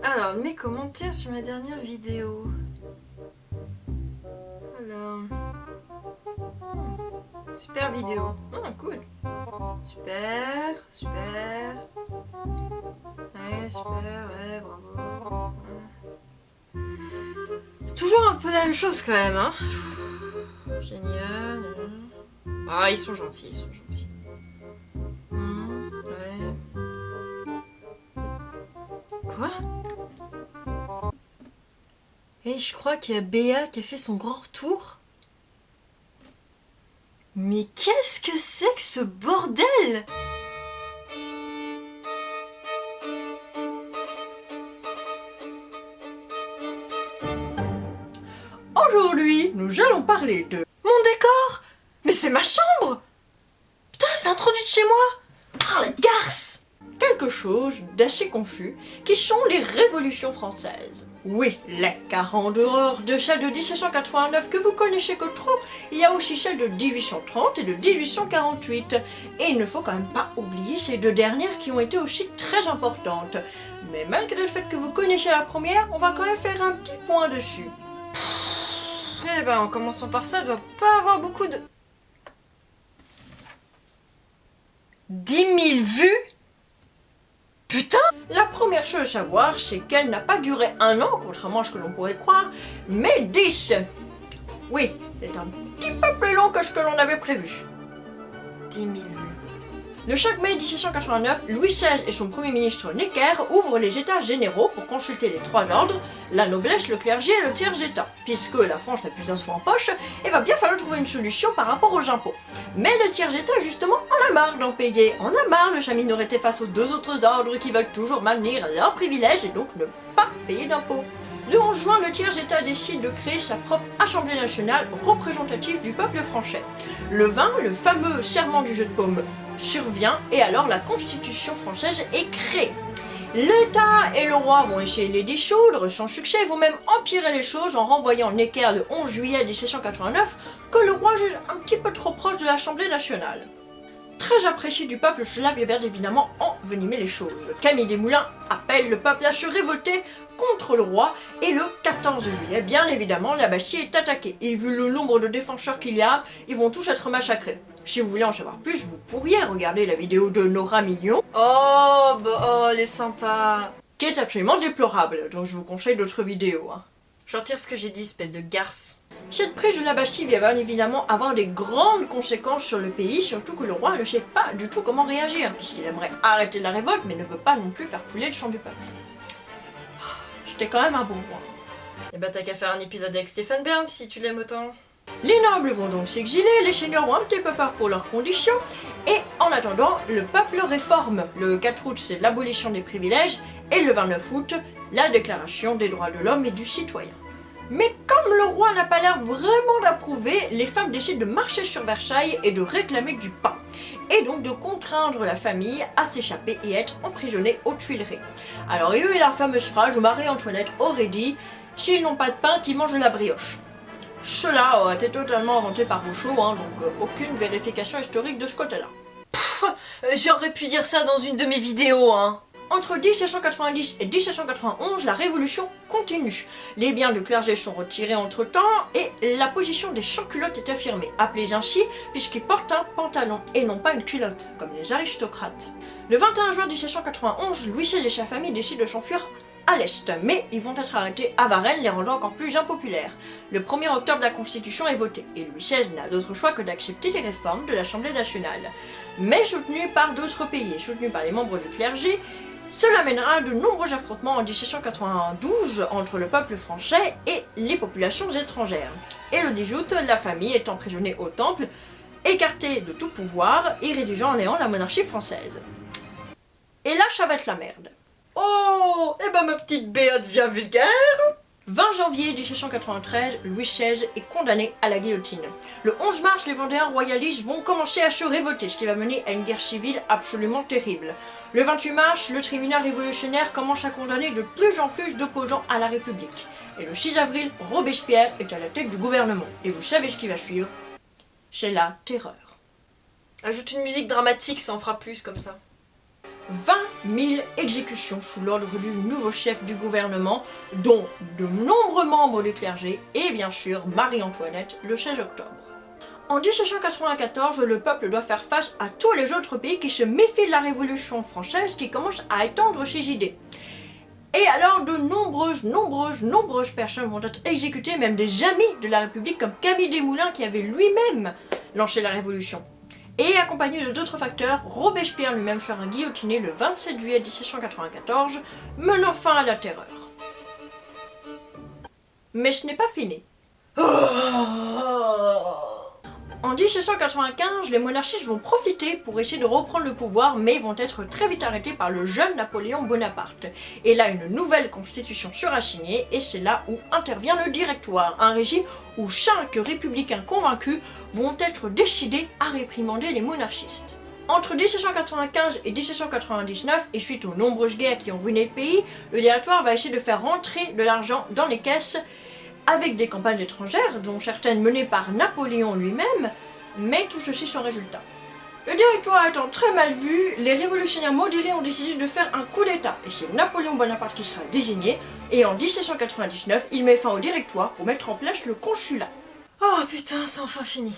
Alors, mes commentaires sur ma dernière vidéo. Alors... Super vidéo. Ah, cool. Super, super. Ouais, super, ouais, bravo. Ouais. C'est toujours un peu la même chose quand même, hein. Génial. Ah, ils sont gentils, ils sont gentils. Ouais. Quoi? Et je crois qu'il y a Béa qui a fait son grand retour. Mais qu'est-ce que c'est que ce bordel? Aujourd'hui, nous allons parler de... Mon décor! Mais c'est ma chambre! Putain, c'est introduit de chez moi! Ah, la garce! Quelque chose d'assez confus, qui sont les révolutions françaises. Oui, les 40 d'horreur de celle de 1789 que vous connaissez que trop, il y a aussi celle de 1830 et de 1848. Et il ne faut quand même pas oublier ces deux dernières qui ont été aussi très importantes. Mais malgré le fait que vous connaissez la première, on va quand même faire un petit point dessus. Eh ben, en commençant par ça, doit pas avoir beaucoup de... 10 000 vues? Putain! La première chose à savoir, c'est qu'elle n'a pas duré un an, contrairement à ce que l'on pourrait croire, mais 10. Oui, c'est un petit peu plus long que ce que l'on avait prévu. 10 000 vues. Le 5 mai 1789, Louis XVI et son premier ministre Necker ouvrent les États généraux pour consulter les trois ordres, la noblesse, le clergé et le tiers-état. Puisque la France n'a plus un sou en poche, il va bien falloir trouver une solution par rapport aux impôts. Mais le tiers-état, justement, en a marre d'en payer. En a marre de sa minorité face aux deux autres ordres qui veulent toujours maintenir leurs privilèges et donc ne pas payer d'impôts. Le 11 juin, le tiers-état décide de créer sa propre Assemblée nationale représentative du peuple français. Le 20, le fameux serment du jeu de paume survient et alors la Constitution française est créée. L'État et le roi vont essayer de les dissoudre sans succès, ils vont même empirer les choses en renvoyant Necker le 11 juillet 1789 que le roi juge un petit peu trop proche de l'Assemblée nationale. Très apprécié du peuple, cela vient bien évidemment envenimer les choses. Camille Desmoulins appelle le peuple à se révolter contre le roi et le 14 juillet, bien évidemment, la Bastille est attaquée. Et vu le nombre de défenseurs qu'il y a, ils vont tous être massacrés. Si vous voulez en savoir plus, vous pourriez regarder la vidéo de Nora Million. Oh, bah, oh, elle est sympa. Qui est absolument déplorable, donc je vous conseille d'autres vidéos. Hein. Je retire ce que j'ai dit, espèce de garce. Cette prise de la Bastille va bien évidemment avoir des grandes conséquences sur le pays, surtout que le roi ne sait pas du tout comment réagir, puisqu'il aimerait arrêter la révolte, mais ne veut pas non plus faire couler le sang du peuple. C'était quand même un bon roi. Et bah t'as qu'à faire un épisode avec Stéphane Bern si tu l'aimes autant. Les nobles vont donc s'exiler, les seigneurs ont un petit peu peur pour leurs conditions, et en attendant, le peuple réforme. Le 4 août, c'est l'abolition des privilèges, et le 29 août, la déclaration des droits de l'homme et du citoyen. Mais comme le roi n'a pas l'air vraiment d'approuver, les femmes décident de marcher sur Versailles et de réclamer du pain. Et donc de contraindre la famille à s'échapper et être emprisonnée aux Tuileries. Alors il y a eu la fameuse phrase où Marie-Antoinette aurait dit « S'ils n'ont pas de pain, qu'ils mangent de la brioche ». Cela a été totalement inventé par Rousseau, hein, donc aucune vérification historique de ce côté-là. J'aurais pu dire ça dans une de mes vidéos, hein. Entre 1790 et 1791, la révolution continue. Les biens du clergé sont retirés entre-temps et la position des sans-culottes est affirmée, appelés ainsi puisqu'ils portent un pantalon et non pas une culotte, comme les aristocrates. Le 21 juin 1791, Louis XVI et sa famille décident de s'enfuir à l'est, mais ils vont être arrêtés à Varennes, les rendant encore plus impopulaires. Le 1er octobre, la Constitution est votée, et Louis XVI n'a d'autre choix que d'accepter les réformes de l'Assemblée nationale. Mais soutenu par d'autres pays, soutenu par les membres du clergé, cela mènera à de nombreux affrontements en 1792 entre le peuple français et les populations étrangères. Et le 10 août, la famille est emprisonnée au Temple, écartée de tout pouvoir et réduisant en néant la monarchie française. Et là, ça va être la merde. Oh, et ben ma petite Béa devient vulgaire. 20 janvier 1793, Louis XVI est condamné à la guillotine. Le 11 mars, les Vendéens royalistes vont commencer à se révolter, ce qui va mener à une guerre civile absolument terrible. Le 28 mars, le tribunal révolutionnaire commence à condamner de plus en plus d'opposants à la République. Et le 6 avril, Robespierre est à la tête du gouvernement. Et vous savez ce qui va suivre? C'est la terreur. Ajoute une musique dramatique, ça en fera plus comme ça. 20 000 exécutions sous l'ordre du nouveau chef du gouvernement, dont de nombreux membres du clergé et bien sûr Marie-Antoinette le 16 octobre. En 1794, le peuple doit faire face à tous les autres pays qui se méfient de la Révolution française qui commence à étendre ses idées. Et alors de nombreuses personnes vont être exécutées, même des amis de la République comme Camille Desmoulins qui avait lui-même lancé la Révolution. Et accompagné de d'autres facteurs, Robespierre lui-même sera guillotiné le 27 juillet 1794, menant fin à la terreur. Mais ce n'est pas fini. En 1795, les monarchistes vont profiter pour essayer de reprendre le pouvoir, mais vont être très vite arrêtés par le jeune Napoléon Bonaparte. Et là, une nouvelle constitution sera signée, et c'est là où intervient le Directoire, un régime où 5 républicains convaincus vont être décidés à réprimander les monarchistes. Entre 1795 et 1799, et suite aux nombreuses guerres qui ont ruiné le pays, le Directoire va essayer de faire rentrer de l'argent dans les caisses, avec des campagnes étrangères, dont certaines menées par Napoléon lui-même, mais tout ceci sans résultat. Le Directoire étant très mal vu, les révolutionnaires modérés ont décidé de faire un coup d'état, et c'est Napoléon Bonaparte qui sera désigné, et en 1799, il met fin au Directoire pour mettre en place le consulat. Oh putain, c'est enfin fini.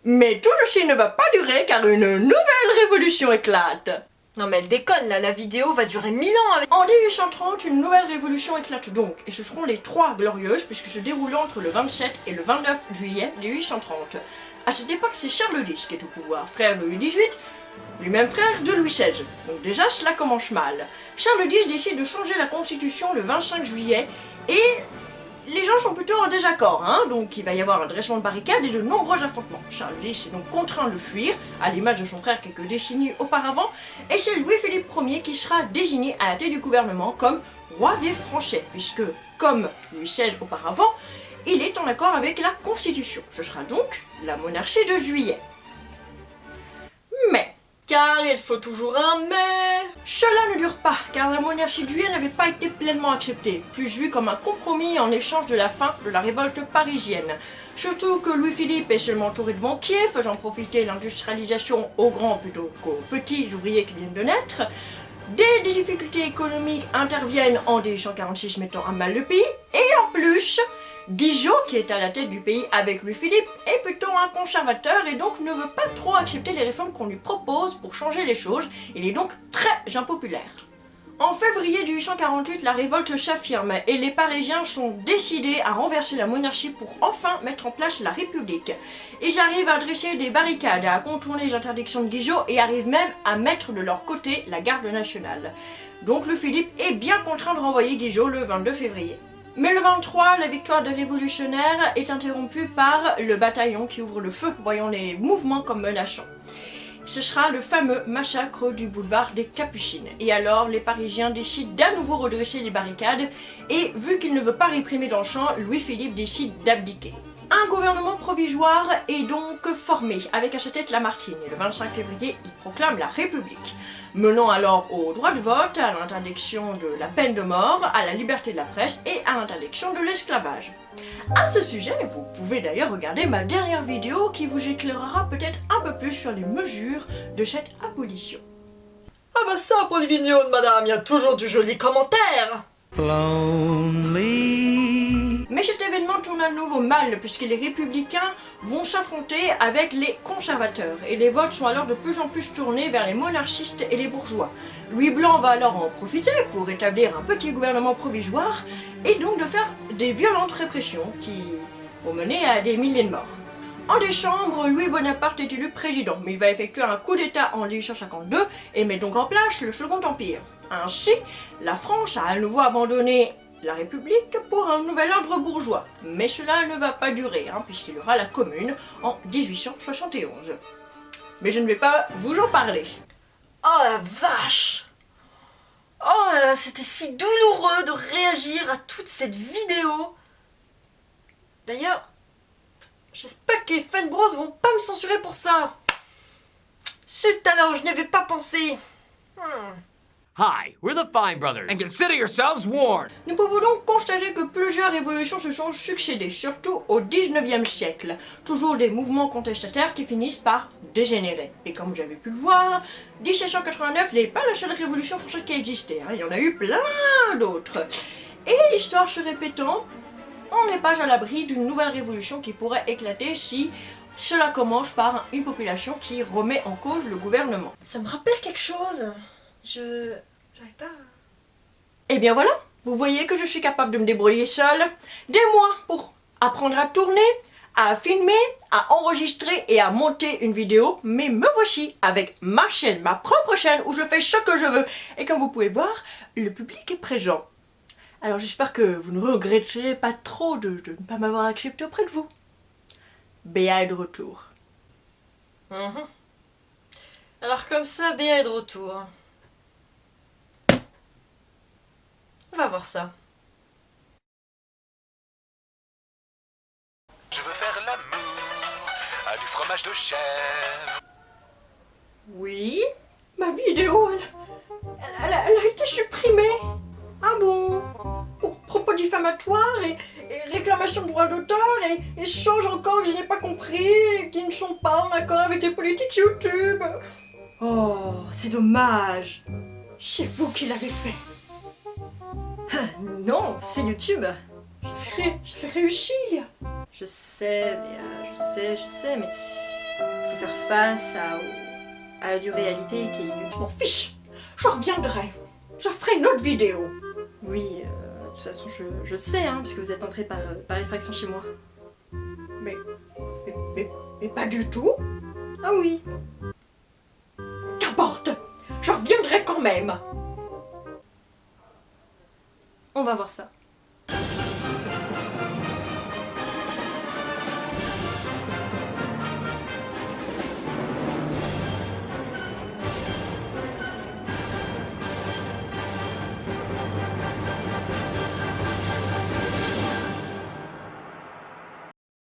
Mais tout ceci ne va pas durer car une nouvelle révolution éclate. Non mais elle déconne là, la vidéo va durer 1000 ans avec... En 1830, une nouvelle révolution éclate donc, et ce seront les Trois Glorieuses, puisque se déroulant entre le 27 et le 29 juillet 1830. À cette époque, c'est Charles X qui est au pouvoir, frère de Louis XVIII, lui-même frère de Louis XVI. Donc déjà, cela commence mal. Charles X décide de changer la constitution le 25 juillet, et les gens sont plutôt en désaccord, donc il va y avoir un dressement de barricades et de nombreux affrontements. Charles X est donc contraint de fuir, à l'image de son frère quelques décennies auparavant, et c'est Louis-Philippe Ier qui sera désigné à la tête du gouvernement comme roi des Français, puisque, comme Louis XVI auparavant, il est en accord avec la Constitution. Ce sera donc la monarchie de Juillet. Mais, Car il faut toujours un mais... cela ne dure pas, car la monarchie de Juillet n'avait pas été pleinement acceptée, plus vue comme un compromis en échange de la fin de la révolte parisienne. Surtout que Louis-Philippe est seulement entouré de banquiers, faisant profiter l'industrialisation aux grands plutôt qu'aux petits ouvriers qui viennent de naître. Des difficultés économiques interviennent en 1846 mettant à mal le pays, et en plus, Guizot, qui est à la tête du pays avec Louis-Philippe, est plutôt un conservateur et donc ne veut pas trop accepter les réformes qu'on lui propose pour changer les choses. Il est donc très impopulaire. En février 1848, la révolte s'affirme et les Parisiens sont décidés à renverser la monarchie pour enfin mettre en place la République. Ils arrivent à dresser des barricades, à contourner les interdictions de Guizot et arrivent même à mettre de leur côté la garde nationale. Donc Louis-Philippe est bien contraint de renvoyer Guizot le 22 février. Mais le 23, la victoire des révolutionnaires est interrompue par le bataillon qui ouvre le feu, voyant les mouvements comme menaçants. Ce sera le fameux massacre du boulevard des Capucines. Et alors, les Parisiens décident d'à nouveau redresser les barricades, et vu qu'il ne veut pas réprimer dans le champ, Louis-Philippe décide d'abdiquer. Un gouvernement provisoire est donc formé, avec à sa tête Lamartine, et le 25 février, il proclame la République, menant alors au droit de vote, à l'interdiction de la peine de mort, à la liberté de la presse et à l'interdiction de l'esclavage. À ce sujet, vous pouvez d'ailleurs regarder ma dernière vidéo qui vous éclairera peut-être un peu plus sur les mesures de cette abolition. Ah bah ça, pour les vidéos de madame, il y a toujours du joli commentaire. Mais cet événement tourne à nouveau mal puisque les républicains vont s'affronter avec les conservateurs et les votes sont alors de plus en plus tournés vers les monarchistes et les bourgeois. Louis Blanc va alors en profiter pour établir un petit gouvernement provisoire et donc de faire des violentes répressions qui vont mener à des milliers de morts. En décembre, Louis Bonaparte est élu président, mais il va effectuer un coup d'état en 1852 et met donc en place le Second Empire. Ainsi, la France a à nouveau abandonné la République pour un nouvel ordre bourgeois. Mais cela ne va pas durer, puisqu'il y aura la Commune en 1871. Mais je ne vais pas vous en parler. Oh la vache! Oh là là, c'était si douloureux de réagir à toute cette vidéo. D'ailleurs, j'espère que les fanbros vont pas me censurer pour ça. Zut alors, je n'y avais pas pensé. Hi, we're the Fine Brothers, and consider yourselves warned. Nous pouvons donc constater que plusieurs révolutions se sont succédées, surtout au 19e siècle. Toujours des mouvements contestataires qui finissent par dégénéré. Et comme vous avez pu le voir, 1789 n'est pas la seule révolution française qui a existé, hein. Il y en a eu plein d'autres. Et l'histoire se répétant, on n'est pas à l'abri d'une nouvelle révolution qui pourrait éclater si cela commence par une population qui remet en cause le gouvernement. Ça me rappelle quelque chose. J'arrive pas... Et bien voilà, vous voyez que je suis capable de me débrouiller seule. Des mois pour apprendre à tourner, à filmer, à enregistrer et à monter une vidéo, mais me voici avec ma chaîne, ma propre chaîne où je fais ce que je veux. Et comme vous pouvez voir, le public est présent. Alors j'espère que vous ne regretterez pas trop de ne pas m'avoir accepté auprès de vous. Béa est de retour. Alors comme ça, Béa est de retour. On va voir ça. Je veux faire l'amour à du fromage de chèvre. Oui, ma vidéo, elle a été supprimée. Ah bon? Pour propos diffamatoires et réclamation de droits d'auteur et choses encore que je n'ai pas compris et qui ne sont pas en accord avec les politiques YouTube. Oh, c'est dommage. C'est vous qui l'avez fait. Non, c'est YouTube. J'avais réussi. Je sais, Béa, je sais, mais faut faire face à du réalité qui est inutile. Je m'en fiche. Je reviendrai. Je ferai une autre vidéo. Oui, de toute façon, je sais, hein, puisque vous êtes entré par effraction chez moi. Mais pas du tout. Ah oui. Qu'importe. Je reviendrai quand même. On va voir ça.